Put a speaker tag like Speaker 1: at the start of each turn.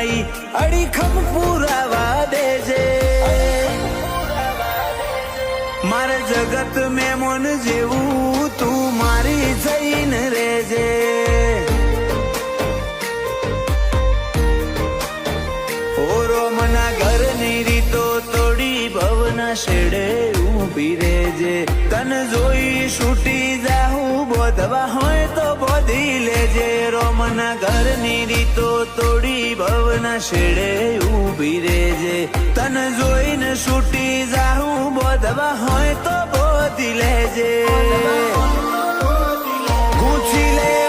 Speaker 1: માઈ અડીખમ પુરાવા દેજે મારે જગત મેમોન જેવું તું મારી જઈને રેજે રોમના ઘરની રીતો તોડી ભવના શેડે ઊભી રેજે તન જોઈ છૂટી જાહું બોધવા હોય તો બોધી લેજે રોમના ઘરની રીતો તોડી ભવના શેડે ઊભી રેજે તન જોઈને છૂટી જાહું બોધવા હોય તો બોધી લેજે ગૂંચી લે